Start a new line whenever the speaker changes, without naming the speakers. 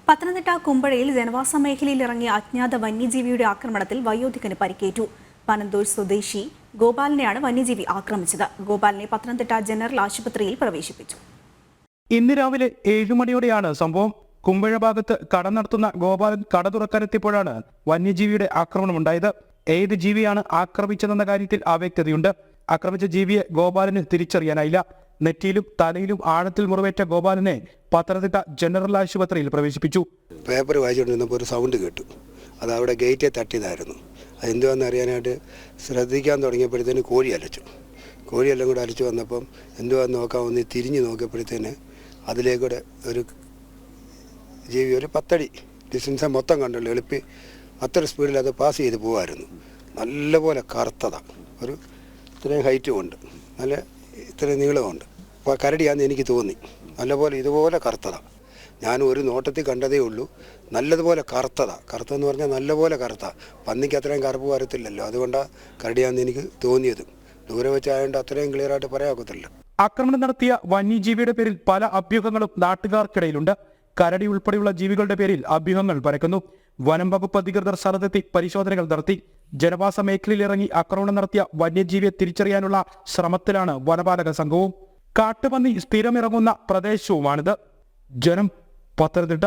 പത്തനംതിട്ട കുമ്പഴയിൽ ജനവാസ മേഖലയിൽ ഇറങ്ങിയ അജ്ഞാത വന്യജീവിയുടെ ആക്രമണത്തിൽ വയോധികന് പരിക്കേറ്റു. പനന്തൂർ സ്വദേശി ഗോപാലിനെയാണ് വന്യജീവി ആക്രമിച്ചത്. ഗോപാലിനെ പത്തനംതിട്ട ജനറൽ ആശുപത്രിയിൽ പ്രവേശിപ്പിച്ചു.
ഇന്ന് രാവിലെ 7 മണിയോടെയാണ് സംഭവം. കുമ്പഴ ഭാഗത്ത് കട നടത്തുന്ന ഗോപാലൻ കട തുറക്കാനെത്തിയപ്പോഴാണ് വന്യജീവിയുടെ ആക്രമണമുണ്ടായത്. ഏത് ജീവിയാണ് ആക്രമിച്ചതെന്ന കാര്യത്തിൽ അവ്യക്തതയുണ്ട്. ആക്രമിച്ച ജീവിയെ ഗോപാലന് തിരിച്ചറിയാനായില്ല. നെറ്റിയിലും തലയിലും ആഴത്തിൽ മുറിവേറ്റ ഗോപാലനെ പത്തനംതിട്ട ജനറൽ ആശുപത്രിയിൽ പ്രവേശിപ്പിച്ചു.
പേപ്പർ വായിച്ചുകൊണ്ടിരുന്നപ്പോൾ ഒരു സൗണ്ട് കേട്ടു. അത് അവിടെ ഗേറ്റെ തട്ടിയതായിരുന്നു. അതെന്തുവാന്ന് അറിയാനായിട്ട് ശ്രദ്ധിക്കാൻ തുടങ്ങിയപ്പോഴത്തേന് കോഴിയെല്ലാം കൂടെ അലച്ചു വന്നപ്പം എന്തുവാന്ന് നോക്കാമെന്ന് തിരിഞ്ഞ് നോക്കിയപ്പോഴത്തേന് അതിലേക്കൂടെ ഒരു ജീവി ഒരു 10 അടി ഡിസ്റ്റൻസ് മൊത്തം കണ്ടുള്ളൂ. എളുപ്പി അത്ര സ്പീഡിൽ അത് പാസ് ചെയ്ത് പോകുമായിരുന്നു. നല്ലപോലെ കറുത്തതാണ്. ഒരു ഇത്രയും ഹൈറ്റും ഉണ്ട്, നല്ല ഇത്രയും നീളമുണ്ട്. അപ്പോൾ കരടിയാന്ന് എനിക്ക് തോന്നി. നല്ലപോലെ ഇതുപോലെ കറുത്തതാണ്. ഞാൻ ഒരു നോട്ടത്തിൽ കണ്ടതേ ഉള്ളൂ. നല്ലതുപോലെ കറുത്തെന്ന് പറഞ്ഞാൽ നല്ലപോലെ കറുത്ത. പന്നിക്ക് അത്രയും കറുപ്പ് വരത്തില്ലല്ലോ, അതുകൊണ്ടാണ് കരടിയാന്ന് എനിക്ക് തോന്നിയത്. ദൂരെ വെച്ചായതുകൊണ്ട് അത്രയും ക്ലിയറായിട്ട് പറയാക്കത്തില്ല.
ആക്രമണം നടത്തിയ വന്യജീവിയുടെ പേരിൽ പല അഭ്യൂഹങ്ങളും നാട്ടുകാർക്കിടയിലുണ്ട്. കരടി ഉൾപ്പെടെയുള്ള ജീവികളുടെ പേരിൽ അഭ്യൂഹങ്ങൾ പരക്കുന്നു. വനം വകുപ്പ് അധികൃതർ സ്ഥലത്തെത്തി പരിശോധനകൾ നടത്തി. ജനവാസ മേഖലയിൽ ഇറങ്ങി ആക്രമണം നടത്തിയ വന്യജീവിയെ തിരിച്ചറിയാനുള്ള ശ്രമത്തിലാണ് വനപാലക സംഘവും. കാട്ടുപന്നി സ്ഥിരമിറങ്ങുന്ന പ്രദേശവുമാണിത്. ജനം, പത്തനംതിട്ട.